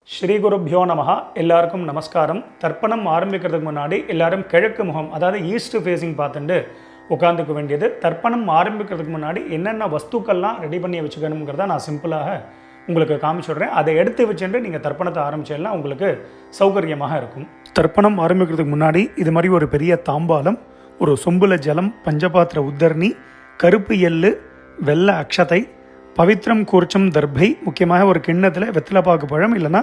ஸ்ரீ குருப்யோ நமஹ. எல்லாருக்கும் நமஸ்காரம். தர்ப்பணம் ஆரம்பிக்கிறதுக்கு முன்னாடி எல்லாரும் கிழக்கு முகம், அதாவது ஈஸ்ட் ஃபேஸிங் பார்த்துட்டு உட்காந்துக்க வேண்டியது. தர்ப்பணம் ஆரம்பிக்கிறதுக்கு முன்னாடி என்னென்ன வஸ்துக்கள்லாம் ரெடி பண்ணி வச்சுக்கணுங்கிறத நான் சிம்பிளாக உங்களுக்கு காமிச்சுடுறேன். அதை எடுத்து வச்சுட்டு நீங்கள் தர்ப்பணத்தை ஆரம்பிச்சேன்னா உங்களுக்கு சௌகரியமாக இருக்கும். தர்ப்பணம் ஆரம்பிக்கிறதுக்கு முன்னாடி இது மாதிரி ஒரு பெரிய தாம்பாலம், ஒரு சொம்புல ஜலம், பஞ்சபாத்திர உத்தரணி, கருப்பு எள்ளு, வெள்ளை அக்ஷதை, பவித்ரம் கூர்ச்சம் தர்பை, முக்கியமாக ஒரு கிண்ணத்தில் வெத்தலைப்பாக்கு பழம் இல்லைனா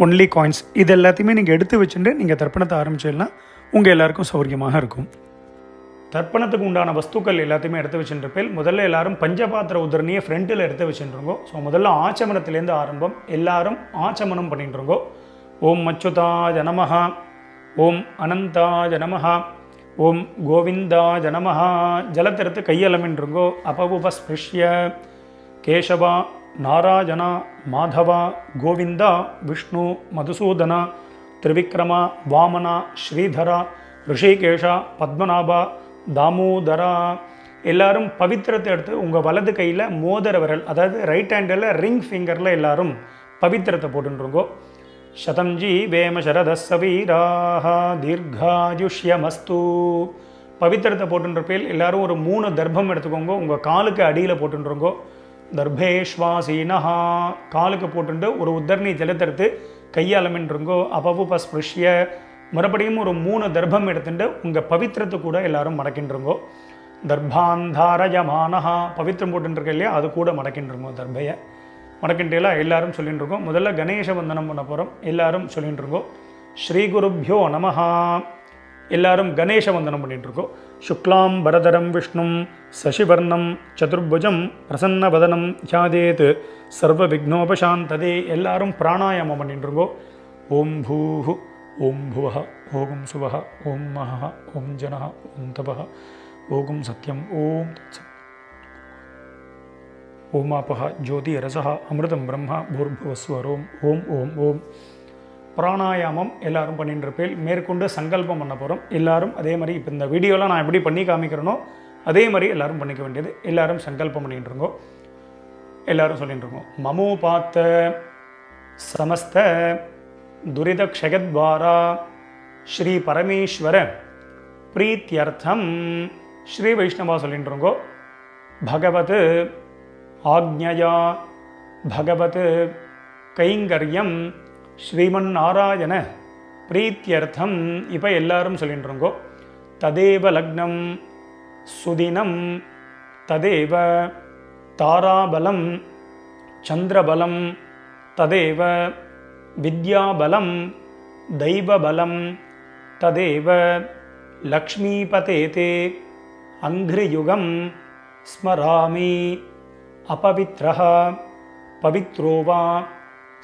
ஒன்லி காயின்ஸ், இது எல்லாத்தையுமே நீங்கள் எடுத்து வச்சுட்டு நீங்கள் தர்ப்பணத்தை ஆரம்பிச்சிடலாம். உங்கள் எல்லாருக்கும் சௌகரியமாக இருக்கும். தர்ப்பணத்துக்கு உண்டான வஸ்துக்கள் எல்லாத்தையுமே எடுத்து வச்சுருப்பேன். முதல்ல எல்லாரும் பஞ்சபாத்திர உதரணியை ஃப்ரண்ட்டில் எடுத்து வச்சுருங்கோ. ஸோ முதல்ல ஆச்சமனத்திலேருந்து ஆரம்பம். எல்லாரும் ஆச்சமனம் பண்ணிட்டுருங்கோ. ஓம் அச்சுதாய நமஹ, ஓம் அனந்தாய நமஹ, ஓம் கோவிந்தாய நமஹ. ஜலத்திறத்து கையலமின்றுங்கோ. அபவுபஸ்பிருஷ்ய கேசவா நாராயணா மாதவா கோவிந்தா விஷ்ணு மதுசூதனா திரிவிக்ரமா வாமனா ஸ்ரீதரா ரிஷிகேஷா பத்மநாபா தாமோதரா. எல்லாரும் பவித்திரத்தை எடுத்து உங்கள் வலது கையில் மோதிர விரல், அதாவது ரைட் ஹேண்டில் ரிங் ஃபிங்கரில் எல்லாரும் பவித்திரத்தை போட்டுருங்கோ. சதம்ஜி வேம சரதசவீராக தீர்காயுஷ்யமஸ்து. பவித்திரத்தை போட்டுருப்பேல் எல்லாரும் ஒரு 3 தர்ப்பம் எடுத்துக்கோங்க. உங்கள் காலுக்கு அடியில் போட்டுருங்கோ. தர்பேஷ்வாசீனஹா, காலுக்கு போட்டுண்டு ஒரு உத்தரணி ஜலத்தெடுத்து கையாலமின்றுங்கோ. அபவுபஸ்பிருஷ்ய, மறுபடியும் ஒரு 3 தர்ப்பம் எடுத்துட்டு உங்கள் பவித்திரத்தை கூட எல்லாரும் மடக்கின்றுங்கோ. தர்பாந்தாரயமானஹா, பவித்திரம் போட்டுருக்க இல்லையா, அது கூட மடக்கின்றுங்கோ. தர்பையை மடக்கின்றீங்களா? எல்லாரும் சொல்லிட்டுருக்கோம். முதல்ல கணேச வந்தனம் பண்ண போகிறோம். எல்லாரும் சொல்லிட்டுருங்கோ. ஸ்ரீ குருப்யோ நமஹா. எல்லாரும் கணேச வந்தனம் பண்ணிட்டுருக்கோம். சுக்லாம் பரதரம் விஷ்ணும் சசிவர்ணம் சதுர்புஜம் பிரசன்னவதனம் தியாதேத் சர்வ விக்னோபசாந்ததே. எல்லாரும் பிராணாயாமம் பண்ணிட்டுருங்கோ. ஓம் பூஹு ஓம் புவஹ ஓம் சுவஹ ஓம் மஹ ஓம் ஜனஹ ஓம் தபஹ ஓம் சத்யம் ஓம் தத்சத் ஓமாபஹ ஜோதி ரசஹ அமிர்தம் பிரம்மா பூர்புவஸ்வரோம் ஓம் ஓம் ஓம். பிராணாயாமம் எல்லாரும் பண்ணிட்டு இருப்பேன். மேற்கொண்டு சங்கல்பம் பண்ண போகிறோம். எல்லாரும் அதே மாதிரி இப்போ இந்த வீடியோவில் நான் எப்படி பண்ணி காமிக்கிறேனோ அதே மாதிரி எல்லாரும் பண்ணிக்க வேண்டியது. எல்லாரும் சங்கல்பம் பண்ணிட்டு இருக்கோம். எல்லாரும் சொல்லிட்டு இருக்கோம். மமோபாத்த சமஸ்த துரித க்ஷயத்வாரா ஸ்ரீ பரமேஸ்வர பிரீத்தியர்த்தம். ஸ்ரீ வைஷ்ணவா சொல்லிட்டு இருக்கோம். பகவத் ஆக்ஞயா பகவத் கைங்கரியம் ஸ்ரீமன் நாராயண பிரீத்தியர்த்தம். இப்போ எல்லாரும் சொல்லிட்டுருங்கோ. ததேவ லக்னம் சுதினம் ததேவ தாராபலம் சந்திரபலம் ததேவ வித்யாபலம் தெய்வபலம் ததேவ லக்ஷ்மீபதேதே அங்கிரியுகம் ஸ்மராமி அபவித்ரஹ பவித்ரோவா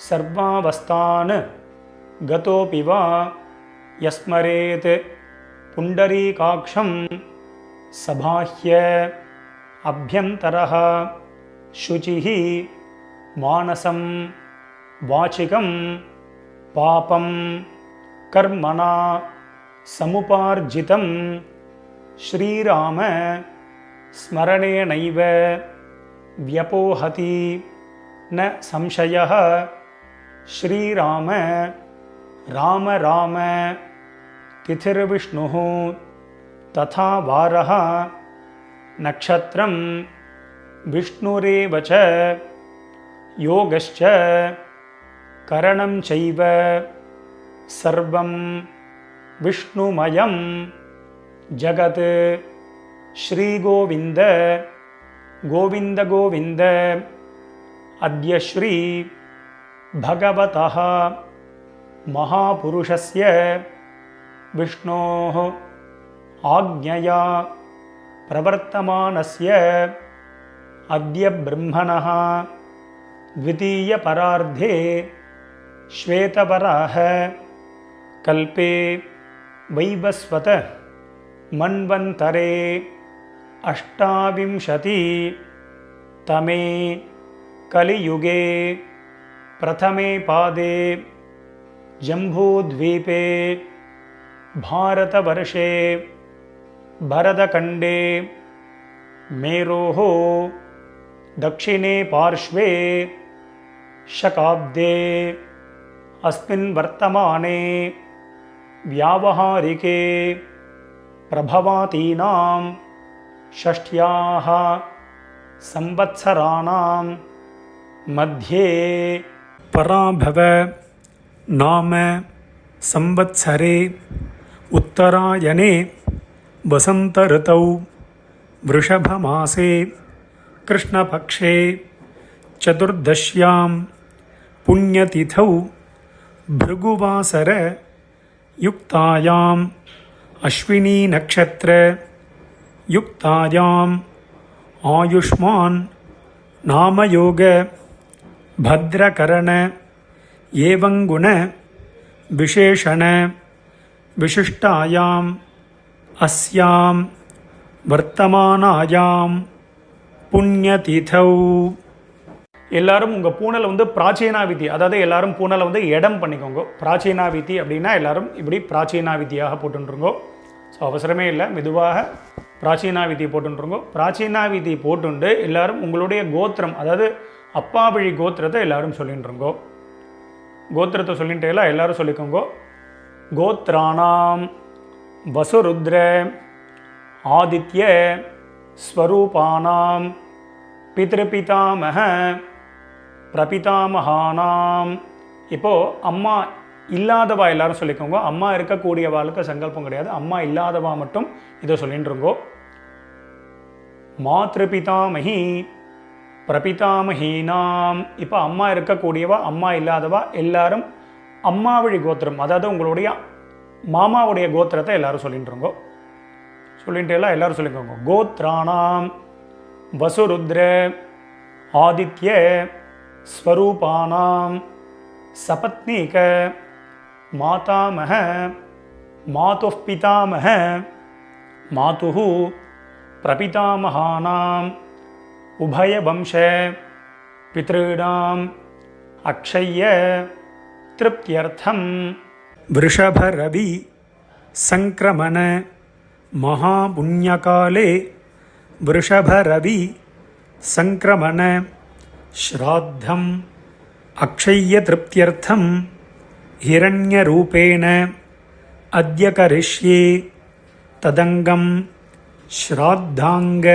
சர்வாவஸ்தான் கதோபி வா யஸ்மரேத் புண்டரீகாக்ஷம் சபாஹ்ய அப்யந்தரஹ சுசிஹி மானசம் வாசிகம் பாபம் கர்மணா சமுபார்ஜிதம் ஸ்ரீராம ஸ்மரணேனைவ வ்யபோஹதி ந சம்சயः. ஸ்ரீராம ராம ராம திதிர்விஷ்ணுः ததா வாரः நக்ஷத்ரம் விஷ்ணுரேவ ச யோகஸ்ச கரணம் சைவ சர்வம் விஷ்ணுமயம் ஜகத். ஸ்ரீகோவிந்த கோவிந்த கோவிந்த அத்ய ஸ்ரீ பகவதः மகாபுருஷஸ்ய விஷ்ணோः ஆக்ஞயா பிரவர்த்தமானஸ்ய அத்ய பிரம்மணः த்விதீய பரார்த்தே ஸ்வேதவராஹ கல்பே வைவஸ்வத மன்வந்தரே அஷ்டாவிம்சதி தமே கலியுகே பிரதமே பாதே ஜம்பூத்வீபே பாரதவர்ஷே பரதகண்டே மேரோஹோ दक्षिणे पार्श्वे शकाब्दे अस्मिन् वर्तमाने व्यावहारिके प्रभवातीनां षष्ट्याः संवत्सराणां मध्ये पराभव नाम संवत्सरे उत्तरायणे वसंत ऋतौ वृषभमासे कृष्णपक्षे चतुर्दश्यां पुण्यतिथौ भृगुवासर युक्तायाम् अश्विनी नक्षत्र युक्तायाम् आयुष्मान नामयोग भद्रकरण एवं गुण विशेषण विशिष्टायाम् अस्यां वर्तमानायां पुण्यतिथौ. எல்லாரும் உங்கள் பூனலை வந்து பிராச்சீனாவிதி, அதாவது எல்லாரும் பூனலை வந்து இடம் பண்ணிக்கோங்க. பிராச்சீனாவிதி அப்படின்னா எல்லாரும் இப்படி பிராச்சீனாவிதியாக போட்டுருங்கோ. ஸோ அவசரமே இல்லை, மெதுவாக பிராச்சீனாவிதியை போட்டுருங்கோ. பிராச்சீனாவிதி போட்டுண்டு எல்லாரும் உங்களுடைய கோத்திரம், அதாவது அப்பா வழி கோத்திரத்தை எல்லாரும் சொல்லிட்டுருங்கோ. கோத்திரத்தை சொல்லிட்டு எல்லாரும் சொல்லிக்கோங்க. கோத்ராணாம் வசுருத்ர ஆதித்ய ஸ்வரூபானாம் பித்ருபிதாமக பிரபிதாமகானாம். இப்போது அம்மா இல்லாதவா எல்லாரும் சொல்லிக்கோங்க. அம்மா இருக்கக்கூடியவாளுக்கு சங்கல்பம் கிடையாது, அம்மா இல்லாதவா மட்டும் இதை சொல்லிட்டுருங்கோ. மாத்ருபிதாமகி பிரபிதாமகீனாம். இப்போ அம்மா இருக்கக்கூடியவா அம்மா இல்லாதவா எல்லாரும் அம்மா வழி கோத்திரம், அதாவது உங்களுடைய மாமாவுடைய கோத்திரத்தை எல்லாரும் சொல்லிட்டுருங்கோ. சொல்லிட்டு எல்லாரும் சொல்லிக்கோங்க. கோத்ராணாம் வசுருத்ர ஆதித்ய ஸ்வரூபானாம் சபத்னீக மாதாமக மாதுः பிதாமக மாதுः பிரபிதாமகானாம் உபயவம்ச பித்ருணாம் அக்ஷய்ய திருப்தியர்த்தம் விருஷபரவி சங்கிரமண महापुण्यकाले वृषभरवि संक्रमण श्राद्धम् अक्षय्यतृप्त्यर्थं हिरण्यरूपेण अद्य करिष्ये तदंगं श्राद्धांग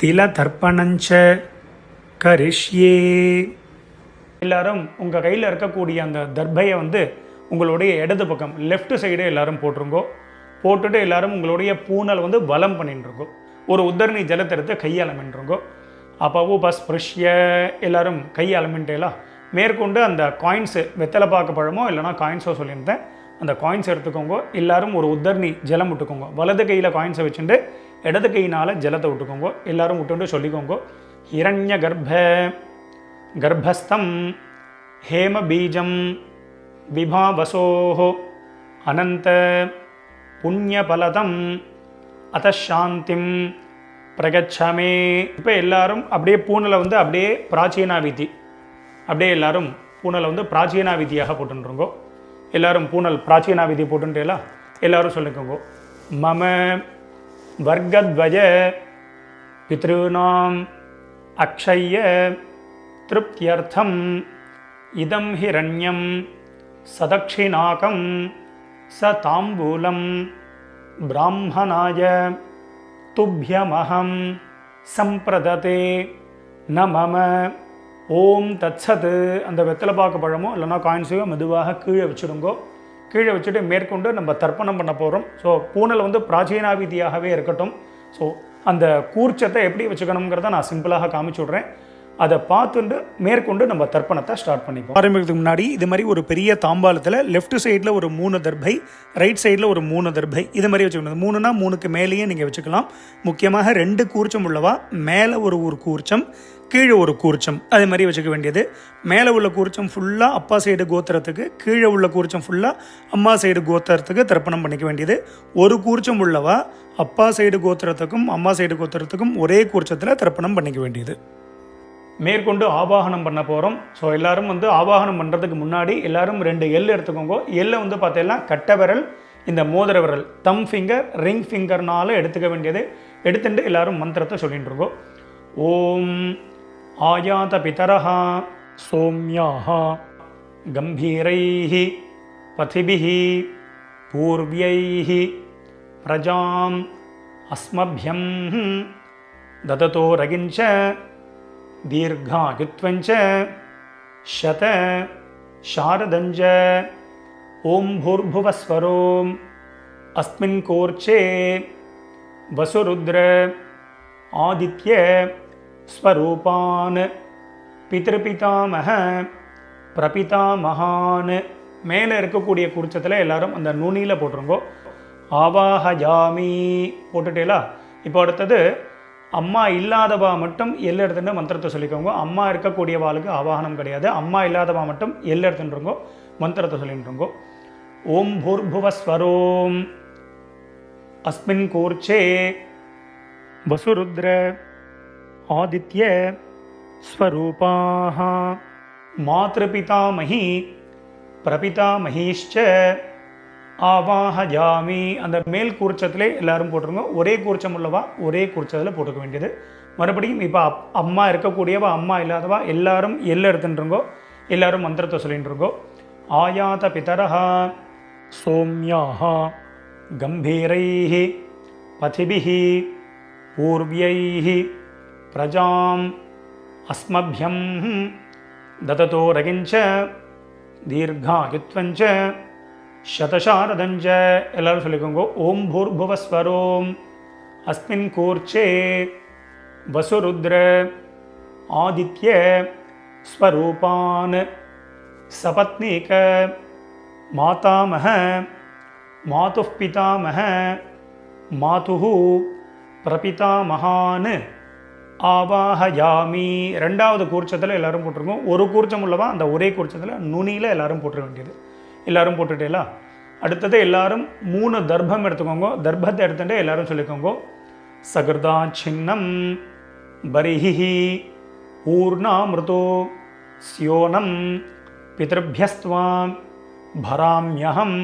तिलतर्पणञ्च करिष्ये. எல்லாரும் உங்கள் கையில் இருக்கக்கூடிய அந்த தர்பையை வந்து உங்களுடைய இடது பக்கம் லெஃப்ட் சைடு எல்லாரும் போட்டுருங்கோ. போட்டுட்டு எல்லாரும் உங்களுடைய பூனல் வந்து வலம் பண்ணிட்டுருங்கோ. ஒரு உத்தரணி ஜலத்தை எடுத்து கையாளமின்றுங்கோ. அப்போ பஸ்பிருஷ்ய எல்லாரும் கையாளமின்ட்டேலாம் மேற்கொண்டு அந்த காயின்ஸு வெத்தலை பார்க்க பழமோ இல்லைனா காயின்ஸோ சொல்லியிருந்தேன், அந்த காயின்ஸ் எடுத்துக்கோங்க. எல்லாரும் ஒரு உத்தரணி ஜலம் விட்டுக்கோங்க. வலது கையில் காயின்ஸை வச்சுட்டு இடது கையினால் ஜலத்தை விட்டுக்கோங்க. எல்லாரும் விட்டுட்டு சொல்லிக்கோங்க. ஹிரண்ய கர்ப்பஸ்தம் ஹேம பீஜம் விபாவசோஹோ அனந்த புண்ணியபலதம் அதசாந்திம் பிரகச்சமே. இப்போ எல்லாரும் அப்படியே பூனலை வந்து அப்படியே பிராச்சீனாவிதி, அப்படியே எல்லாரும் பூனலை வந்து பிராச்சீனாவிதியாக போட்டுருங்கோ. எல்லாரும் பூனல் பிராச்சீனாவிதி போட்டுட்டேலா எல்லாரும் சொல்லிக்கோங்க. மம வர்க்கத்வய பித்ருணாம் அக்ஷய்ய திருப்தியர்த்தம் இதம் ஹிரண்யம் சதக்ஷிணாகம் ச தாம்பூலம் பிராமணாய துப்யமஹம் சம்பிரததே ந மம ஓம் தத்சத். அந்த வெத்தலை பாக்கு பழமோ இல்லைனா காயின்ஸையோ மெதுவாக கீழே வச்சுடுங்கோ. கீழே வச்சுட்டு மேற்கொண்டு நம்ம தர்ப்பணம் பண்ண போகிறோம். ஸோ பூனல் வந்து பிராச்சீனாவிதியாகவே இருக்கட்டும். ஸோ அந்த கூர்ச்சத்தை எப்படி வச்சுக்கணுங்கிறத நான் சிம்பிளாக காமிச்சு விட்றேன். அதை பார்த்துட்டு மேற்கொண்டு நம்ம தர்ப்பணத்தை ஸ்டார்ட் பண்ணிப்போம். ஆரம்பிக்கிறதுக்கு முன்னாடி இது மாதிரி ஒரு பெரிய தாம்பாலத்தில் லெஃப்ட் சைடில் ஒரு 3 தர்பை, ரைட் சைடில் ஒரு 3 தர்பை, இது மாதிரி வச்சுக்கணும். 3னா 3க்கு மேலேயே நீங்கள் வச்சுக்கலாம். முக்கியமாக 2 கூர்ச்சம் உள்ளவா மேலே ஒரு கூர்ச்சம், கீழே ஒரு கூர்ச்சம், அது மாதிரி வச்சுக்க வேண்டியது. மேலே உள்ள கூர்ச்சம் ஃபுல்லாக அப்பா சைடு கோத்திரத்துக்கு, கீழே உள்ள கூர்ச்சம் ஃபுல்லாக அம்மா சைடு கோத்திரத்துக்கு தர்ப்பணம் பண்ணிக்க வேண்டியது. ஒரு கூர்ச்சம் உள்ளவா அப்பா சைடு கோத்திரத்துக்கும் அம்மா சைடு கோத்திரத்துக்கும் ஒரே கூர்ச்சத்தில் தர்ப்பணம் பண்ணிக்க வேண்டியது. மேற்கொண்டு ஆவாகனம் பண்ண போகிறோம். ஸோ எல்லோரும் வந்து ஆவாகனம் பண்ணுறதுக்கு முன்னாடி எல்லோரும் 2 எள் எடுத்துக்கோங்க. எள்ளை வந்து பார்த்தீங்கன்னா கட்டை விரல், இந்த மோதிர விரல், தம் ஃபிங்கர், ரிங் ஃபிங்கர்னால எடுத்துக்க வேண்டியது. எடுத்துட்டு எல்லோரும் மந்திரத்தை சொல்லிட்டு இருக்கோம். ஓம் ஆயாத பிதரஹா சோம்யாஹா गम्भीरैः पथिभिः पूर्व्यैः प्रजाम् अस्मभ्यं ददतो रगिञ्च दीर्घायुत्वञ्च शत शारदञ्च ॐ भूर्भुवस्वरो अस्मिन् कोर्चे वसुरुद्र आदित्य स्वरूपान् பிதೃபிதாமக பிரபிதாமகான். மேலே இருக்கக்கூடிய குறிச்சத்தில் எல்லாரும் அந்த நுனியில் போட்டுருங்கோ. ஆவாஹயாமி போட்டுட்டேலா. இப்போ அடுத்தது அம்மா இல்லாதவா மட்டும் எல்லை எடுத்துட்டு மந்திரத்தை சொல்லிக்கோங்க. அம்மா இருக்கக்கூடியவாளுக்கு ஆவாகனம் கிடையாது. அம்மா இல்லாதவா மட்டும் எல்லை எடுத்துட்டுருங்கோ, மந்திரத்தை சொல்லிட்டுருங்கோ. ஓம் பூர்புவஸ்வரோம் அஸ்மின் கூர்ச்சே வசுருத்ர ஆதித்ய ஸ்வரூபாஹ மாத்ருபிதாமஹி பிரபிதாமஹீஷ்ச ஆவாஹயாமி. அந்த மேல் கூர்ச்சத்திலே எல்லாரும் போட்டுருங்க. ஒரே கூர்ச்சம் உள்ளவா ஒரே கூர்ச்சத்தில் போட்டுக்க வேண்டியது. மறுபடியும் இப்போ அம்மா இருக்கக்கூடியவா அம்மா இல்லாதவா எல்லாரும் எல்லை எடுத்துட்டுருங்கோ. எல்லாரும் மந்திரத்தை சொல்லிட்டுருங்கோ. ஆயாத பிதரஹ சோம்யாஹ கம்பீரைஹ பதிபிஹ பூர்வ்யைஹ பிரஜாம் अस्मभ्यं ददतो रगिञ्च दीर्घायुत्वञ्च शतशारदञ्च எல்லாரும் சொல்லிக்கோங்க. ஓம் பூர்புவஸ்வரோம் அஸ்மின் கூர்ச்சே வசுருத்ர ஆதித்ய ஸ்வரூபான் சபத்னீக மாதாமஹ மாதுः பிதாமஹ மாதுः பிரபிதாமகான் ஆவாஹயாமி. ரெண்டாவது கூர்ச்சத்தில் எல்லாரும் போட்டிருக்கோம். ஒரு கூர்ச்சம் உள்ளவா அந்த ஒரே கூர்ச்சத்தில் நுனியில் எல்லாரும் போட்டுற வேண்டியது. எல்லாரும் போட்டுட்டேலா. அடுத்தது எல்லாரும் 3 தர்ப்பம் எடுத்துக்கோங்க. தர்ப்பத்தை எடுத்துட்டு எல்லாரும் சொல்லிக்கோங்க. சகிருதா சின்னம் பரிஹி ஊர்ணாமிருதோ ஸ்யோனம் பித்ருப்யஸ்த்வாம் பராம்யஹம்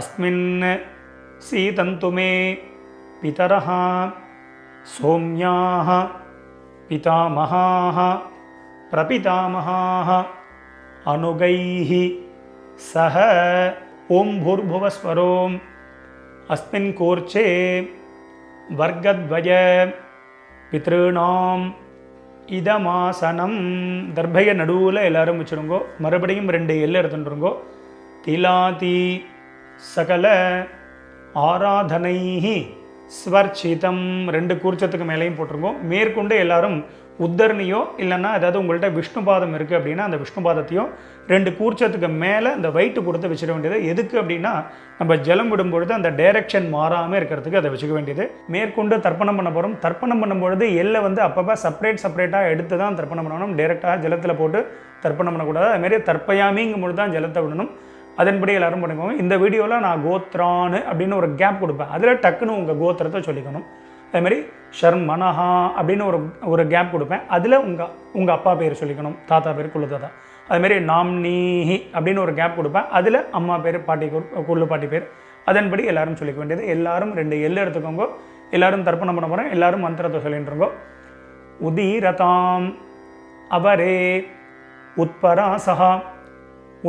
அஸ்மின் சீதந்துமே பிதரஹ சோம்யாஹ பிதாமகாஹ பிரபிதாமகாஹ அனுகைஹ சஹ. ஓம் பூர்புவஸ்வரோம் அஸ்மின் கோர்ச்சே வர்க்கத்வய பித்ருணாம் இதமாசனம். தர்பைய நடுவில் எல்லாரும் வச்சுருங்கோ. மறுபடியும் 2 எல்லை எடுத்துட்டுருங்கோ. திலாதி சகல ஆராதனைஹி ஸ்வர்ச்சிதம். 2 கூர்ச்சத்துக்கு மேலேயும் போட்டிருக்கோம். மேற்கொண்டு எல்லாரும் உத்தரணியோ இல்லைன்னா ஏதாவது உங்கள்கிட்ட விஷ்ணு பாதம் இருக்குது அப்படின்னா அந்த விஷ்ணு பாதத்தையும் 2 கூர்ச்சத்துக்கு மேலே அந்த வெயிட்டு கொடுத்து வச்சிட வேண்டியது. எதுக்கு அப்படின்னா நம்ம ஜலம் விடும்பொழுது அந்த டைரெக்ஷன் மாறாமல் இருக்கிறதுக்கு அதை வச்சுக்க வேண்டியது. மேற்கொண்டு தர்ப்பணம் பண்ண போகிறோம். தர்ப்பணம் பண்ணும்பொழுது எல்லை அப்பப்போ செப்பரேட்டாக எடுத்து தான் தர்ப்பணம் பண்ணணும். டைரெக்டாக ஜலத்தில் போட்டு தர்ப்பணம் பண்ணக்கூடாது. அதுமாரி தர்ப்பயாமிங்கும் பொழுது தான் ஜலத்தை விடணும். அதன்படி எல்லாரும் பண்ணிக்கோங்க. இந்த வீடியோவில் நான் கோத்ரான்னு அப்படின்னு ஒரு கேப் கொடுப்பேன். அதில் டக்குன்னு உங்கள் கோத்திரத்தை சொல்லிக்கணும். அதுமாரி ஷர்மனஹா அப்படின்னு ஒரு கேப் கொடுப்பேன். அதில் உங்கள் அப்பா பேர் சொல்லிக்கணும், தாத்தா பேர் குள்ளு தாத்தா. அதுமாரி நாம்னீஹி அப்படின்னு ஒரு கேப் கொடுப்பேன். அதில் அம்மா பேர் பாட்டி குள்ளு பாட்டி பேர். அதன்படி எல்லாரும் சொல்லிக்க வேண்டியது. எல்லாரும் 2 எல்லை எடுத்துக்கோங்க. எல்லாரும் தர்ப்பணம் பண்ண போகிறேன். எல்லாரும் மந்திரத்தை சொல்லிட்டுருங்கோ. உதீரதாம் அவரே உத்பராசஹா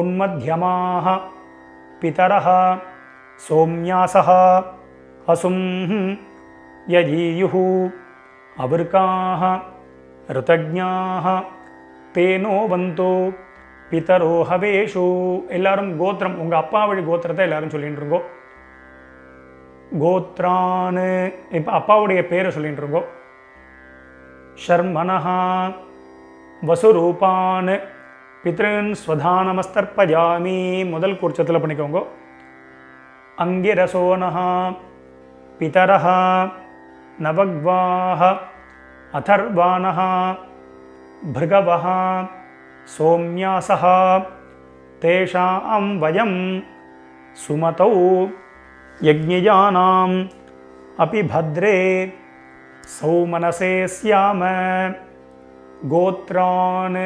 உன்மத்யமாஹ பிதரஹ சோம்யாசஹ அசும் யஜீயுஹு அவர்காஹ ருதஜ்ஞாஹ தேனோ வந்தோ பிதரோ ஹவேஷு. எல்லாரும் கோத்திரம் உங்கள் அப்பா வழி கோத்திரத்தை எல்லாரும் சொல்லிட்டு இருக்கோம். கோத்ரான்னு இப்போ அப்பாவுடைய பேரை சொல்லிட்டு இருக்கோம். ஷர்மனஹா வசுரூபான் பித்ருன் ஸ்வதானமஸ்தர்ப்பயாமி. முதல் கூர்ச்சத்தில் பண்ணிக்கோங்க. அங்கிரசோனஹா பிதரஹ நவக்வாஹ அதர்வானஹ பிருகவஹ சோம்யாசஹ தேஷாம் வயம் சுமதௌ யஜ்ஞயானாம் அபி பத்ரே சௌமனசே ஸ்யாம. கோத்ரான்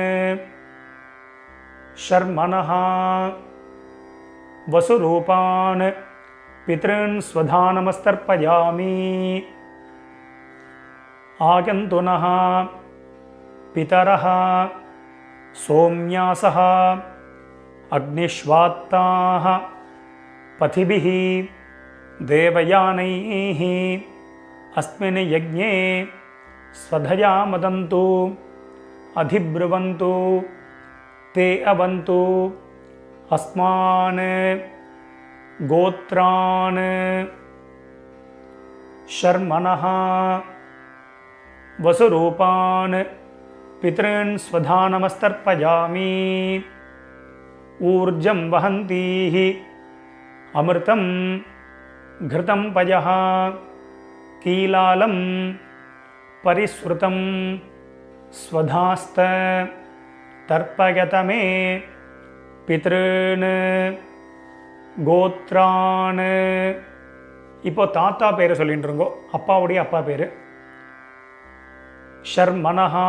ஷர்மனஹ வசுரூபான் பித்ருன் ஸ்வதானமஸ்தர்ப்பயாமி. ஆகந்துனஹ பிதரஹ சோம்யாசஹ अग्निश्वात्ताः पथिभिः देवयानैः अस्मिन् यज्ञे स्वधया मदन्तु अधिब्रुवन्तु ते अवन्तु अस्मान् गोत्रान् शर्मणः वसुरूपान् पितॄन् स्वधानमस्तर्पयामि ऊर्जं वहन्तीः अमृतं घृतं पयः कीलालं परिस्रुतं स्वधास्त तर्पयत मे पितॄन् கோத்ரான். இப்போ தாத்தா பேரை சொல்லிட்டுருங்கோ, அப்பாவுடைய அப்பா பேர். ஷர்மணஹா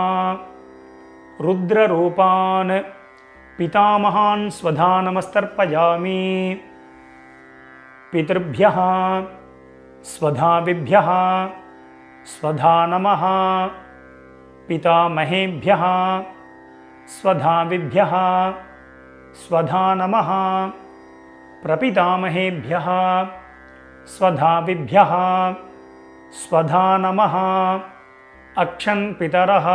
ருத்ரரூபான் பிதாமகான் ஸ்வதானமஸ்தர்ப்பயாமி பிதృभ्यः ஸ்வதாபிभ्यः ஸ்வதா நமः பிதாமகேभ्यः ஸ்வதாபிभ्यः ஸ்வதா நமः प्रपितामहेभ्यः स्वधाभिभ्यः स्वधा नमः अक्षन् पितरः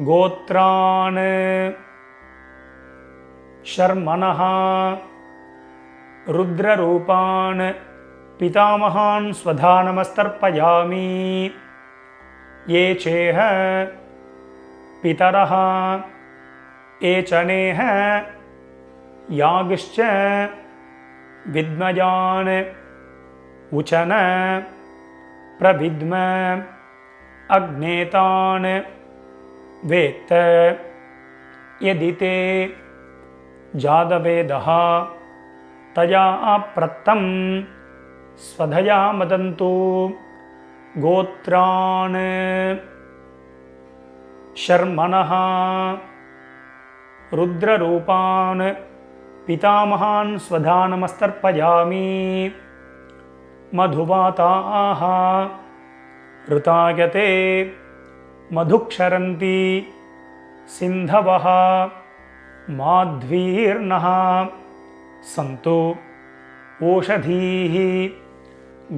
गोत्रान् शर्मणः रुद्ररूपान् पितामहान् स्वधानमस्तर्पयामि ये चेह पितरः एचनेह यागिश्च विद्मयान् उचन प्रविद्म अग्नेतान् वेत्त यदि ते जातवेदः तया प्रत्तं स्वधया मदन्तु गोत्रान् शर्मणः रुद्ररूपान् पितामहान् स्वधानमस्तर्पयामि मधुवाताः ऋतायते मधुक्षरन्ति सिन्धवः माध्वीर्नः सन्तु ओषधीः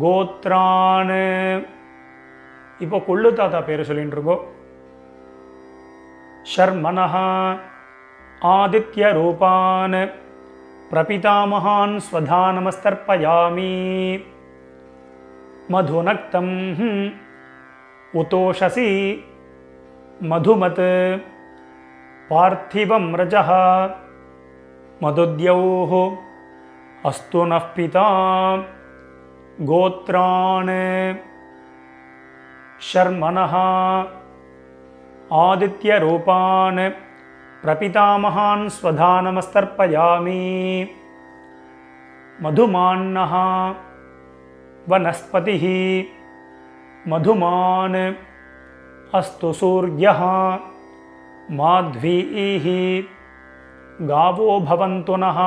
गोत्रान्. இப்போ கொள்ளு தாத்தா பேர் சொல்லிட்டு இருக்கோம். शर्मणः आदित्यरूपान् प्रपितामहान् स्वधानमस्तर्पयामि मधुनक्तं उतोषसि मधुमत् पार्थिवं रजः मधुद्यौः अस्तु नः पिता गोत्रान् शर्मणः आदित्यरूपान् प्रपितामहान् स्वधानमस्तर्पयामि मधुमान्नः वनस्पतिः मधुमान् अस्तु सूर्यः माध्वीः गावो भवन्तु नः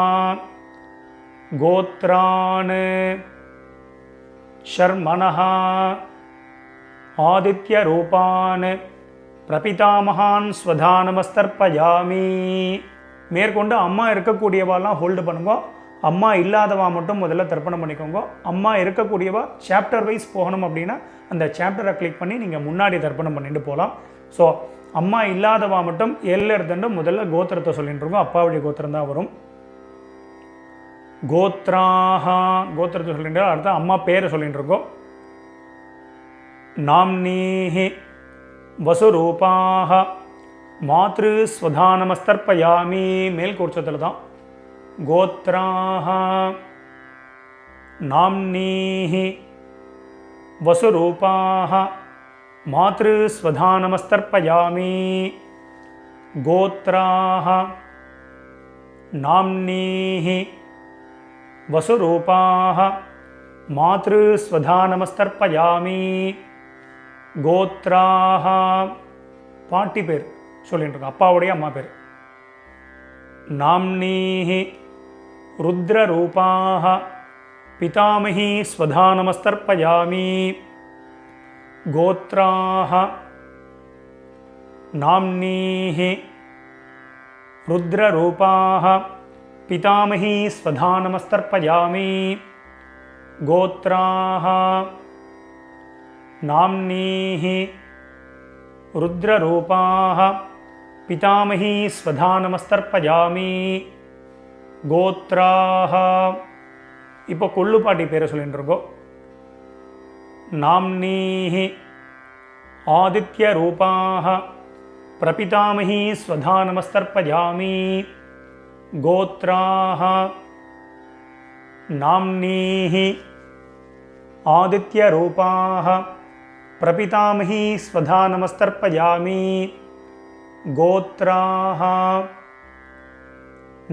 गोत्रान् शर्मणः आदित्यरूपान् பிரபிதாமகான் ஸ்வதானமஸ்தர்ப்பயாமி. மேற்கொண்டு அம்மா இருக்கக்கூடியவாலாம் ஹோல்டு பண்ணுங்க, அம்மா இல்லாதவா மட்டும் முதல்ல தர்ப்பணம் பண்ணிக்கோங்க. அம்மா இருக்கக்கூடியவா சாப்டர் வைஸ் போகணும் அப்படின்னா அந்த சாப்டரை கிளிக் பண்ணி நீங்கள் முன்னாடி தர்ப்பணம் பண்ணிட்டு போகலாம். ஸோ அம்மா இல்லாதவா மட்டும் எடுத்துட்டு முதல்ல கோத்திரத்தை சொல்லிட்டு இருக்கோம். அப்பாவுடைய கோத்திரம் தான் வரும். கோத்ராஹா கோத்திரத்தை சொல்லிட்டு அடுத்த அம்மா பேரை சொல்லிட்டு இருக்கோம். நாம்னீஹி वसुरूपाः मातृस्वधानमस्तर्पयामि மேல் கோட்சத்தில் தான். गोत्राः नाम्नीः वसुरूपाः मातृस्वधानमस्तर्पयामि गोत्राः नाम्नीः वसुरूपाः मातृस्वधानमस्तर्पयामि गोत्राः பாட்டி பேர் சொல்லிட்டு இருக்கோம், அப்பாவுடைய அம்மா பேர். नाम्नीः रुद्ररूपाः पितामही स्वधानमस्तर्पयामि गोत्राः नाम्नीः रुद्ररूपाः पितामही स्वधा नमस्तर्पयामि गोत्राः नाम्नीः रुद्ररूपाः पितामही स्वधा नमस्तर्पयामि गोत्राः இப்போ கொள்ளுப்பாட்டி பேரை சொல்லிட்டு இருக்கோம். नाम्नीः आदित्यरूपाः प्रपितामही स्वधा नमस्तर्पयामि गोत्राः नाम्नीः आदित्यरूपाः प्रपितामही स्वधा नमस्तर्पयामि गोत्राः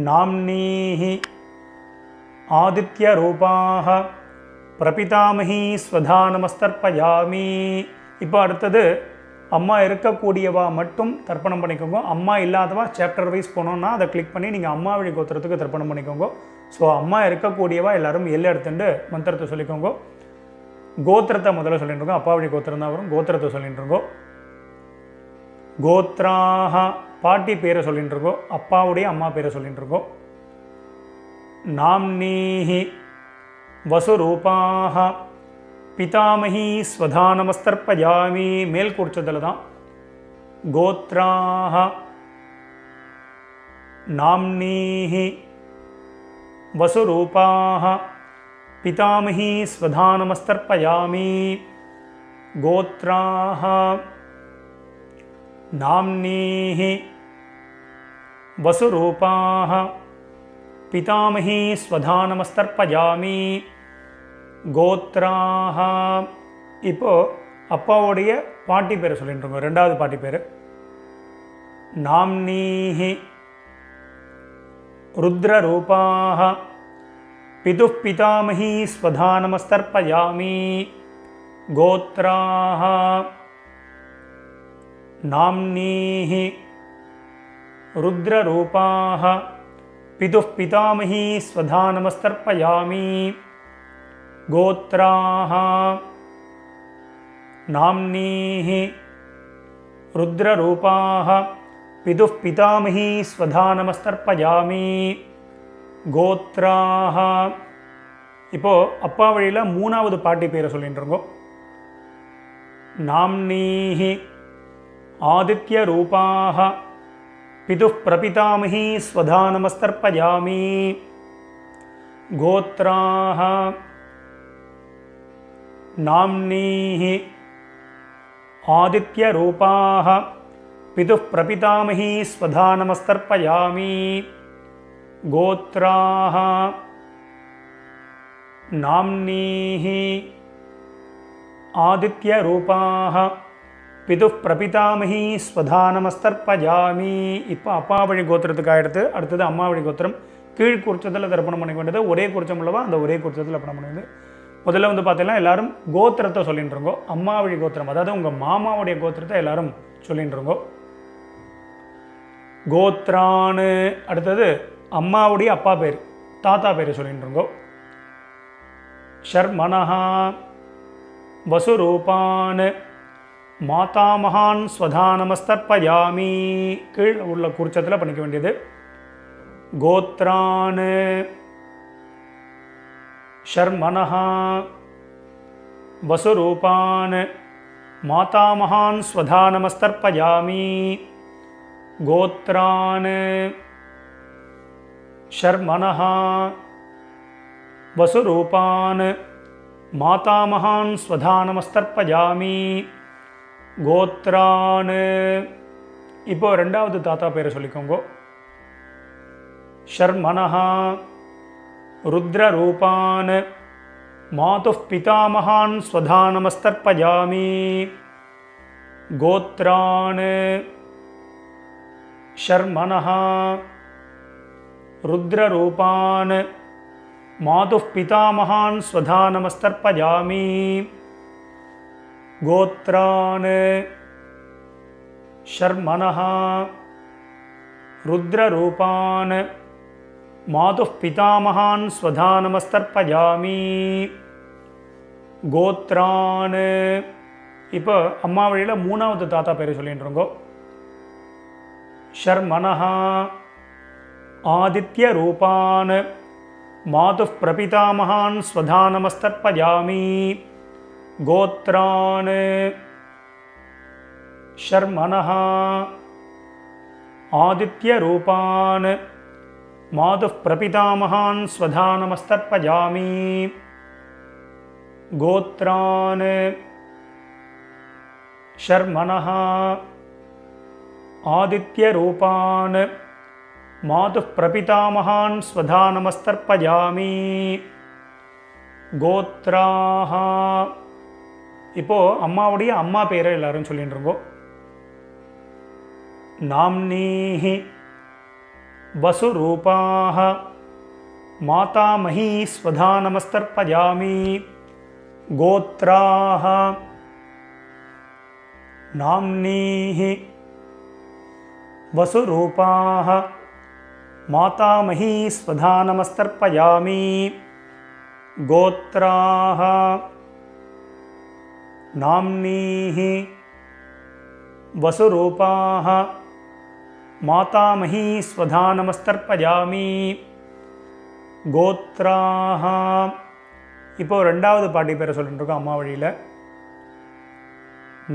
नाम्नीः आदित्यरूपाः பிரபிதாமகி ஸ்வதா நமஸ்தர்ப்பயாமி. இப்போ அடுத்தது அம்மா இருக்கக்கூடியவா மட்டும் தர்ப்பணம் பண்ணிக்கோங்க. அம்மா இல்லாதவா சாப்டர் வைஸ் போனோன்னா அதை கிளிக் பண்ணி நீங்கள் அம்மா வழி கோத்திரத்துக்கு தர்ப்பணம் பண்ணிக்கோங்க. ஸோ அம்மா இருக்கக்கூடியவா எல்லாரும் எல்லை எடுத்துட்டு மந்திரத்தை சொல்லிக்கோங்க. கோத்திரத்தை முதல்ல சொல்லிட்டு இருக்கோம். அப்பா வழி கோத்திரம் தான் வரும். கோத்திரத்தை சொல்லிட்டு இருக்கோம். கோத்ராக பாட்டி பேரை சொல்லிட்டு இருக்கோம். அப்பாவுடைய அம்மா பேரை சொல்லிட்டு இருக்கோம். நாம்னீஹி வசுரூபாக பிதாமகி ஸ்வதா நமஸ்தர்ப்பயாமி. மேல் குறிச்சதில் தான் கோத்ராக நாம்னீஹி வசுரூபாக பிதாமகி ஸ்வதா நமஸ்தர்ப்பயாமி கோத்ராக நாம்னீஹி வசுரூபாக பிதாமகி ஸ்வதா நமஸ்தர்ப்பயாமி கோத்ராக. இப்போ அப்பாவுடைய பாட்டி பேரை சொல்லிட்டு இருக்கோம். ரெண்டாவது பாட்டி பேர் நாம்னீஹி ருத்ரரூபாக பிதுः பிதாமகி ஸ்வதா நமஸ்தர்ப்பயாமி கோத்ராக நாம்னீஹி ருத்ரரூபாக பிதுः பிதாமகி ஸ்வதா நமஸ்தர்ப்பயாமி கோத்ராः நாம்னீஹி ருத்ரரூபாः பிதுः பிதாமகி ஸ்வதா நமஸ்தர்ப்பயாமி கோத்ராः. இப்போ அப்பா வழியில் மூணாவது பாட்டி பேரை சொல்லிட்டு இருக்கோம். நாம்னீஹி ஆதித்யரூபாः பிதுः பிரபிதாமகி ஸ்வதா நமஸ்தர்ப்பயாமி கோத்ராः நாம்னீஹி ஆதித்யரூபாः பிதுः பிரபிதாமகி ஸ்வதா நமஸ்தர்ப்பயாமி கோத்ராः நாம்னீஹி ஆதித்யரூபாः பிதுः பிரபிதாமகி ஸ்வதா நமஸ்தர்ப்பயாமி. இப்போ அப்பா வழி கோத்திரத்துக்கு அடுத்தது அம்மா வழி கோத்திரம். கீழ் குறிச்சத்தில் தர்ப்பணம் பண்ணிக்க வேண்டியது. ஒரே குறிச்சம் உள்ளவா அந்த ஒரே குறிச்சத்தில் தர்ப்பணம் பண்ணியது. முதல்ல பார்த்தீங்கன்னா எல்லாரும் கோத்திரத்தை சொல்லிட்டு இருக்கோம். அம்மா வழி கோத்திரம், அதாவது உங்கள் மாமாவுடைய கோத்திரத்தை எல்லாரும் சொல்லிட்டு இருக்கோம். கோத்ரான்னு அடுத்தது அம்மாவுடைய அப்பா பேர் தாத்தா பேர் சொல்லிட்டு இருக்கோம். ஷர்மனஹா வசுரூபான் மாதாமகான் ஸ்வதா நமஸ்தர்ப்பயாமி. கீழ் உள்ள குறிச்சத்தில் பண்ணிக்க வேண்டியது. கோத்ரான் ஷர்மனஹா வசுரூபான் மாதாமகான் ஸ்வதா நமஸ்தர்ப்பயாமி கோத்ரான் ஷர்மனஹா வசுரூபான் மாதாமகான் ஸ்வதா நமஸ்தர்ப்பயாமி கோத்ரான். இப்போ ரெண்டாவது தாத்தா பேரை சொல்லிக்கோங்க. ஷர்மனஹா ருத்ரரூபான் மாதுः பிதாமகான் ஸ்வதா நமஸ்தர்ப்பயாமி கோத்ரான் ஷர்மனஹா ருத்ரரூபான் மாதுः பிதாமகான் ஸ்வதா நமஸ்தர்ப்பயாமி கோத்ரான் ஷர்மனஹா ருத்ரரூபான் மாதுः பிதாமகான் ஸ்வதா நமஸ்தர்ப்பயாமி கோத்ரான். இப்போ அம்மா வழியில் மூணாவது தாத்தா பேர் சொல்லிட்டு இருக்கோம். ஷர்மனஹா ஆதித்ய ரூபான் மாதுः பிரபிதாமகான் ஸ்வதா நமஸ்தர்ப்பயாமி கோத்ரான் ஷர்மணः ஆதித்ய ரூபான் மாதுः பிரபிதாமகான் ஸ்வதா நமஸ்தர்ப்பயாமி கோத்ரான் ஷர்மணः ஆதித்ய ரூபான் மாதுः பிரபிதாமகான் ஸ்வதா நமஸ்தர்ப்பயாமி கோத்ராஹ. இப்போ அம்மாவுடைய அம்மா பேரை எல்லாரும் சொல்லிட்டு இருக்கோம். நாம்னீஹி வசுரூபாஹ மாதாமஹீ ஸ்வதா நமஸ்தர்ப்பயாமி கோத்ராஹ. நாம்னீஹி வசுரூபாஹ மாதாமஹீ ஸ்வதா நமஸ்தர்ப்பயாமி கோத்ராஹ. நாம்னீஹி வசுரூபாஹ மாதாமஹீ ஸ்வதா நமஸ்தர்ப்பயாமி கோத்ராஹ. இப்போ ரெண்டாவது பாட்டி பேரை சொல்லிட்டு இருக்கோம் அம்மா வழியில்.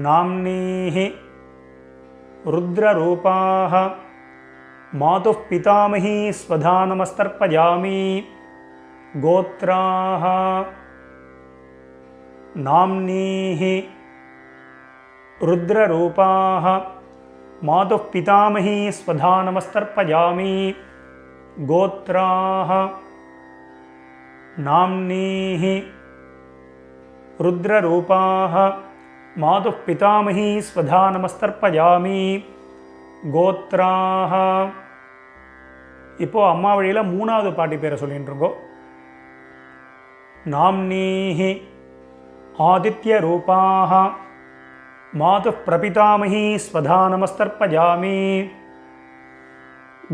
நாம்னீஹி ருத்ரரூபாஹ மாதுः பிதாமஹீ ஸ்வதா நமஸ்தர்ப்பயாமி கோத்ராஹ. நாம்னீஹி ருத்ரரூபாஹ மாதுः பிதாமஹீ ஸ்வதா நமஸ்தர்ப்பயாமி கோத்ராஹ. நாம்னீஹி ருத்ரரூபாஹ மாதுः பிதாமஹீ ஸ்வதா நமஸ்தர்ப்பயாமி கோத்ராஹ. இப்போ அம்மா வழியில் மூணாவது பாட்டி பேரை சொல்லிட்டு இருக்கோம். நாம்னீஹி ஆதித்ய ரூபாஹ மாதுः பிரபிதாமஹீ ஸ்வதா நமஸ்தர்ப்பயாமி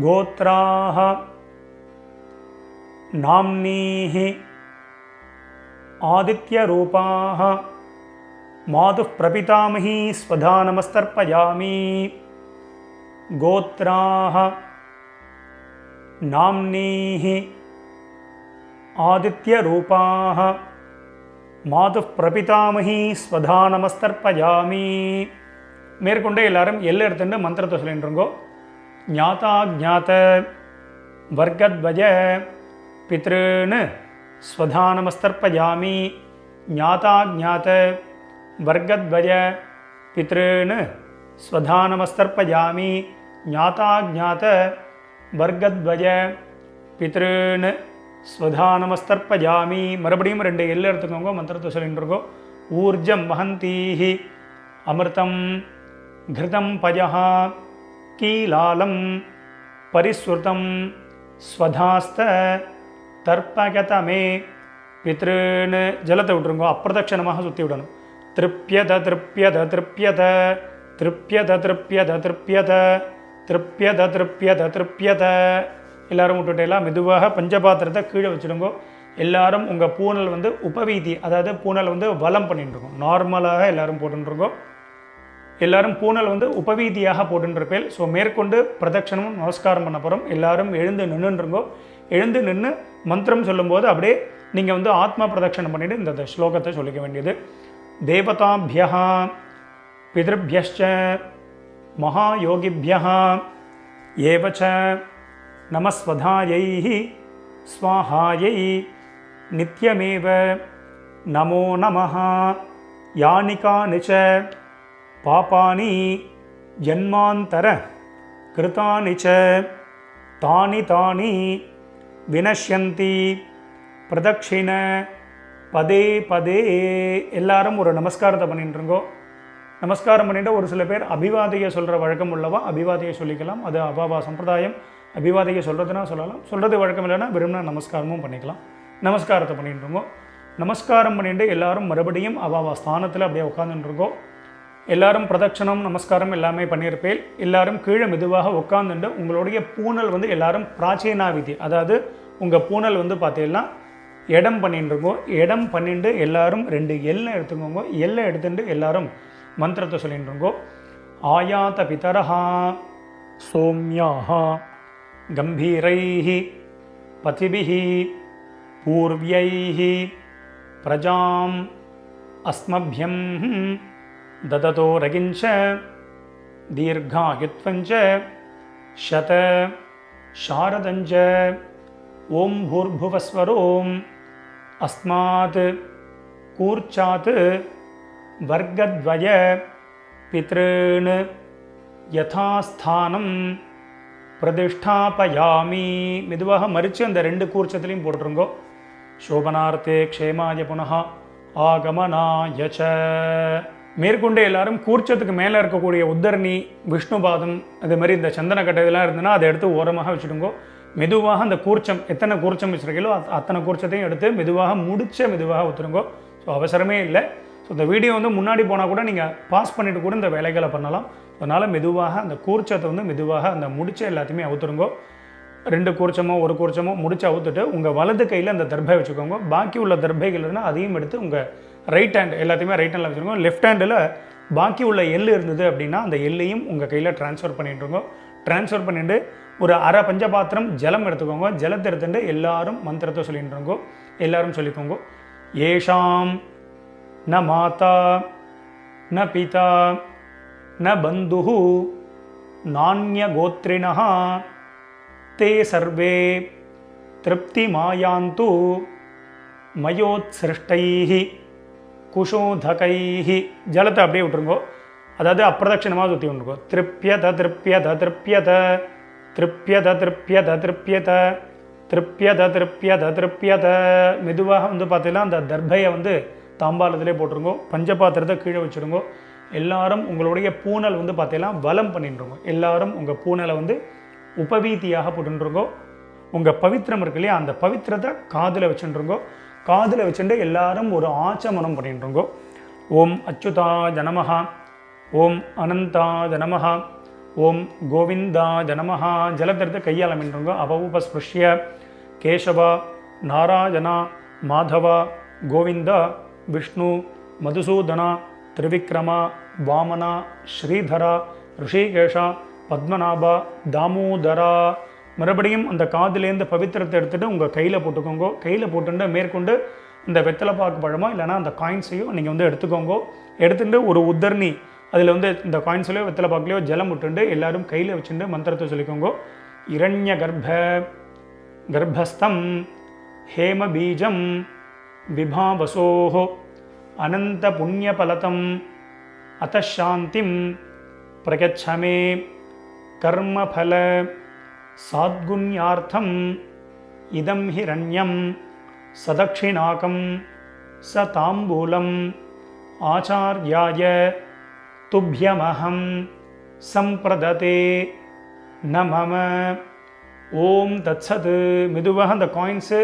கோத்ராஹ. நாம்னீஹி ஆதித்ய ரூபாஹ மாதுः பிரபிதாமஹீ ஸ்வதா நமஸ்தர்ப்பயாமி கோத்ராஹ. நாம்னீஹி ஆதித்ய ரூபாஹ மாதுः பிரபிதாமஹீ ஸ்வதா நமஸ்தர்ப்பயாமி. மேற்கொண்டே எல்லாரும் எல்லை எடுத்துட்டு மந்திரத்தை சொல்லிட்டு இருக்கோம். ஞாதா ஜாத வர்க்கத்வஜ பித்ருன் ஸ்வதா நமஸ்தர்ப்பயாமி. ஞாதா ஜாத வர்க்கத்வஜ பித்ருன் ஸ்வதா நமஸ்தர்ப்பயாமி. ஞாதா ஜாத வர்க்கத்வஜ பித்ருன் ஸ்வதா நமஸ்தர்ப்பயாமி. மறுபடியும் ரெண்டு எல்லை எடுத்துக்கோங்க, மந்திரத்தை சொல்லிட்டு இருக்கோம். ஊர்ஜம் வஹந்தீஹி அமிர்தம் கிருதம் பஜஹ கீலாலம் பரிஸ்ருதம் ஸ்வதாஸ்த தர்ப்பகதமே பித்ருன்னு ஜலத்தை விட்டுருங்கோ. அப்பிரதட்சணமாக சுற்றி விடணும். திருப்யத திருப்யத திருப்யத திருப்யத திருப்யத திருப்யத திருப்யத திருப்யத திருப்யத. எல்லாரும் விட்டுட்டேலாம் மெதுவாக பஞ்சபாத்திரத்தை கீழே வச்சுடுங்கோ. எல்லாரும் உங்கள் பூனல் வந்து உபவீதி, அதாவது பூனல் வந்து வலம் பண்ணிட்டுருக்கோம். நார்மலாக எல்லாரும் போட்டுருக்கோம். எல்லாரும் பூனல் வந்து உபவீதியாக போட்டுருப்பேன். ஸோ மேற்கொண்டு பிரதட்சணமும் நமஸ்காரம் பண்ண போகிறோம். எல்லாரும் எழுந்து நின்றுருங்கோ. எழுந்து நின்று மந்திரம் சொல்லும்போது அப்படியே நீங்கள் வந்து ஆத்மா பிரதட்சணம் பண்ணிவிட்டு இந்த ஸ்லோகத்தை சொல்லிக்க வேண்டியது. தேவதாபியா பிதృभ्यश्च மகாயோகிभ्यः ஏவச்ச நமஸ்வதாயை ஸ்வாஹாயை நித்யமேவ நமோ நமः. யானி கானி ச பாபானி ஜன்மாந்தர கிருதானி ச தானி தானி வினஷ்யந்தி பிரதட்சிண பதே பதே. எல்லாரும் ஒரு நமஸ்காரத்தை பண்ணிட்டுருங்கோ. நமஸ்காரம் பண்ணிட்டு ஒரு சில பேர் அபிவாதையை சொல்கிற வழக்கம் உள்ளவா அபிவாதையை சொல்லிக்கலாம். அது அபாவா சம்பிரதாயம். அபிவாதையை சொல்கிறதுனா சொல்லலாம், சொல்கிறது வழக்கம் இல்லைன்னா விரும்பினா நமஸ்காரமும் பண்ணிக்கலாம். நமஸ்காரத்தை பண்ணிட்டுருங்கோ. நமஸ்காரம் பண்ணிட்டு எல்லாரும் மறுபடியும் அபாவா ஸ்தானத்தில் அப்படியே உட்காந்துட்டுருக்கோம். எல்லாரும் பிரதட்சணம் நமஸ்காரம் எல்லாமே பண்ணியிருப்பேன். எல்லாரும் கீழே மெதுவாக உட்காந்துட்டு உங்களுடைய பூனல் வந்து எல்லாரும் பிராச்சீனாவிதி, அதாவது உங்கள் பூனல் வந்து பார்த்தீங்கன்னா இடம் பண்ணிட்டுருக்கோம். இடம் பண்ணிட்டு எல்லாரும் ரெண்டு எல்லை எடுத்துக்கோங்க. எல்லை எடுத்துட்டு எல்லாரும் மந்திரத்தை சொல்லிட்டுருங்கோ. ஆயாத பிதரஹா சோம்யாஹா கம்பீரைः பதிபிः பூர்வ்யைः பிரஜாம் அஸ்மभ्यं ददतो रगिञ्च दीर्घायुत्वञ्च शत शारदञ्च ओं भूर्भुवस्वरों अस्मात् कूर्चात् वर्गद्वय पितॄन् यथास्थानं பிரதிஷ்டாபயாமி. மெதுவாக மறித்து அந்த 2 கூர்ச்சத்திலையும் போட்டுருங்கோ. சோபனார்த்தே க்ஷேமாய புனः ஆகமனாய ச. மேற்கொண்டு எல்லாரும் கூர்ச்சத்துக்கு மேலே இருக்கக்கூடிய உத்தரணி, விஷ்ணுபாதம், அது மாதிரி இந்த சந்தனக்கட்டை இதெல்லாம் இருந்ததுன்னா அதை எடுத்து ஓரமாக வச்சுடுங்கோ. மெதுவாக அந்த கூர்ச்சம், எத்தனை கூர்ச்சம் வச்சுருக்கீங்களோ அத்தனை கூர்ச்சத்தையும் எடுத்து மெதுவாக மெதுவாக ஊற்றுருங்கோ. ஸோ அவசரமே இல்லை. ஸோ இந்த வீடியோ வந்து முன்னாடி போனால் கூட நீங்கள் பாஸ் பண்ணிவிட்டு கூட இந்த வேலைகளை பண்ணலாம். அதனால் மெதுவாக அந்த கூர்ச்சத்தை வந்து மெதுவாக அந்த முடிச்ச எல்லாத்தையுமே அவுத்துருங்கோ. 2 கூர்ச்சமோ 1 கூர்ச்சமோ முடிச்சு அவுத்துட்டு உங்கள் வலது கையில் அந்த தர்பை வச்சுக்கோங்க. பாக்கி உள்ள தர்பைகள் இருந்தால் அதையும் எடுத்து உங்கள் ரைட் ஹேண்ட் எல்லாத்தையுமே ரைட் ஹேண்டில் வச்சுருக்கோம். லெஃப்ட் ஹேண்டில் பாக்கி உள்ள எள் இருந்தது அப்படின்னா அந்த எல்லையும் உங்கள் கையில் ட்ரான்ஸ்ஃபர் பண்ணிட்டுருங்க. ட்ரான்ஸ்ஃபர் பண்ணிவிட்டு ஒரு அரை பஞ்சபாத்திரம் ஜலம் எடுத்துக்கோங்க. ஜலத்தை எடுத்துட்டு எல்லாரும் மந்திரத்தை சொல்லிட்டுருங்கோ. எல்லாரும் சொல்லிக்கோங்க. ஏஷாம் ந மாதா ந பிதா ந பந்துஹு நான்ய கோத்ரிணஹ தே சர்வே திருப்தி மாயாந்து மயோத்சிருஷ்டைஹி குஷோதகைஹி. ஜலத்தை அப்படியே விட்டுருங்கோ. அதாவது அப்பிரதட்சிணமாக சுற்றி விட்டுருக்கோம். திருப்யத திருப்யத திருப்யத திருப்யத திருப்யத திருப்யத திருப்யத திருப்யத திருப்யத. மெதுவாக வந்து பார்த்தீங்கன்னா அந்த தர்பையை வந்து தாம்பாலத்திலே போட்டுருங்கோ. பஞ்சபாத்திரத்தை கீழே வச்சுருங்கோ. எல்லாரும் உங்களுடைய பூனல் வந்து பார்த்தீங்கன்னா வலம் பண்ணிட்டுருங்கோ. எல்லாரும் உங்கள் பூனலை வந்து உபவீதியாக போட்டுருங்கோ. உங்கள் பவித்திரம் இருக்கு இல்லையா, அந்த பவித்திரத்தை காதில் வச்சுருங்கோ. காதில் வச்சுட்டு எல்லாரும் ஒரு ஆச்சமனம் பண்ணிட்டுருங்கோ. ஓம் அச்சுதாய நமஹ, ஓம் அனந்தாய நமஹ, ஓம் கோவிந்தாய நமஹ. ஜலத்திரத்தை கையால் மின்றுங்கோ. அபவுபஸ்பிருஷ்ய கேசவா நாராயணா மாதவா கோவிந்தா விஷ்ணு மதுசூதனா திரிவிக்ரமா வாமனா ஸ்ரீதரா ரிஷிகேஷா பத்மநாபா தாமோதரா. மறுபடியும் அந்த காதிலேருந்து பவித்திரத்தை எடுத்துகிட்டு உங்கள் கையில் போட்டுக்கோங்க. கையில் போட்டுட்டு மேற்கொண்டு இந்த வெத்தலை பாக்கு பழமோ இல்லைனா அந்த காயின்ஸையும் நீங்கள் வந்து எடுத்துக்கோங்க. எடுத்துகிட்டு ஒரு உத்தர்ணி அதில் வந்து இந்த காயின்ஸ்லையோ வெத்தலை பாக்குலையோ ஜலம் விட்டுண்டு எல்லாரும் கையில் வச்சுட்டு மந்திரத்தை சொல்லிக்கோங்க. இரண்ய கர்ப்பஸ்தம் ஹேம பீஜம் விபாவசோஹோ அனந்த புண்ணியபலதம் அத்தசாந்திம் பிரகச்சமே கர்மபல சாத்குண்யார்த்தம் இதம் ஹிரண்யம் சதக்ஷிணாகம் ச தாம்பூலம் ஆச்சார்யாய துப்யமஹம் சம்பிரததே நமம. ஓம் தத்சத். மெதுவாக அந்த காயின்ஸு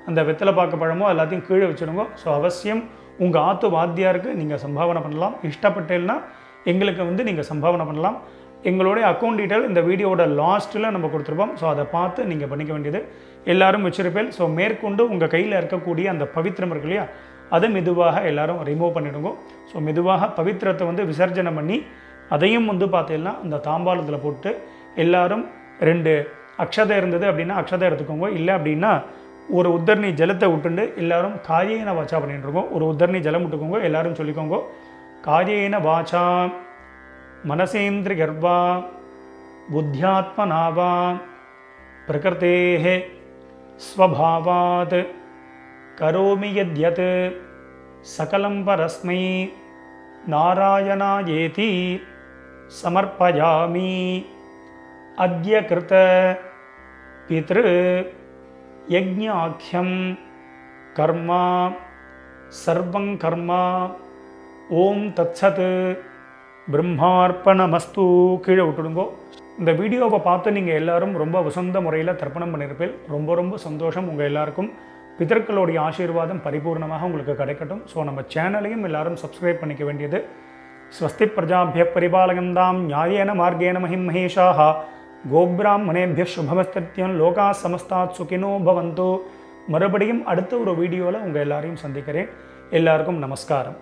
அந்த வெத்தலை பாக்கு பழமோ எல்லாத்தையும் கீழே வச்சுடுங்க. ஸோ அவசியம் உங்கள் ஆத்து வாத்தியாருக்கு நீங்கள் சம்பாவனை பண்ணலாம். இஷ்டப்பட்டேன்னா எங்களுக்கு வந்து நீங்கள் சம்பாவனை பண்ணலாம். எங்களுடைய அக்கௌண்ட் டீட்டெயில் இந்த வீடியோட லாஸ்ட்டில் நம்ம கொடுத்துருப்போம். ஸோ அதை பார்த்து நீங்கள் பண்ணிக்க வேண்டியது. எல்லோரும் வச்சுருப்பேன். ஸோ மேற்கொண்டு உங்கள் கையில் இருக்கக்கூடிய அந்த பவித்திரம் இருக்கு இல்லையா, அதை மெதுவாக எல்லோரும் ரிமூவ் பண்ணிவிடுங்க. ஸோ மெதுவாக பவித்திரத்தை வந்து விசர்ஜனை பண்ணி அதையும் வந்து பார்த்தீங்கன்னா அந்த தாம்பாளத்தில் போட்டு எல்லாரும் 2 அக்ஷதை இருந்தது அப்படின்னா அக்ஷதை எடுத்துக்கோங்க. இல்லை அப்படின்னா ஒரு உத்தரணி ஜலத்தை விட்டுண்டு எல்லாரும் காயேன வாச்சா பண்ணிட்டு இருக்கோம். ஒரு உத்தரணி ஜலம் விட்டுக்கோங்க. எல்லாரும் சொல்லிக்கோங்க. காயேன வாச்சா மனசேந்திரி கர்வா புத்தியாத்மனாவா பிரகிருதேஹே ஸ்வபாவாத் கரோமி யத்யத் சகலம் பரஸ்மை நாராயணாயேதி சமர்ப்பயாமி. அத்ய கிருத பித்ரு யஜ்ஞாக்யம் கர்மா சர்வங் கர்மா. ஓம் தத்சத். பிரம்மார்ப்பணமஸ்து. கீழே விட்டுடுங்கோ. இந்த வீடியோவை பார்த்து நீங்கள் எல்லாரும் ரொம்ப வசந்த முறையில் தர்ப்பணம் பண்ணியிருப்பேன். ரொம்ப ரொம்ப சந்தோஷம். உங்கள் எல்லாருக்கும் பிதர்களுடைய ஆசீர்வாதம் பரிபூர்ணமாக உங்களுக்கு கிடைக்கட்டும். ஸோ நம்ம சேனலையும் எல்லாரும் சப்ஸ்கிரைப் பண்ணிக்க வேண்டியது. ஸ்வஸ்தி பிரஜாபிய பரிபாலகந்தாம் நியாயேன மார்கேன மஹிம் மகேஷாஹ கோப்ராஹ்மணேபிய சுபமஸ்தத்யம் லோகா சமஸ்தாத் சுகினோ பவந்து. மறுபடியும் அடுத்த ஒரு வீடியோவில் உங்கள் எல்லாரையும் சந்திக்கிறேன். எல்லாருக்கும் நமஸ்காரம்.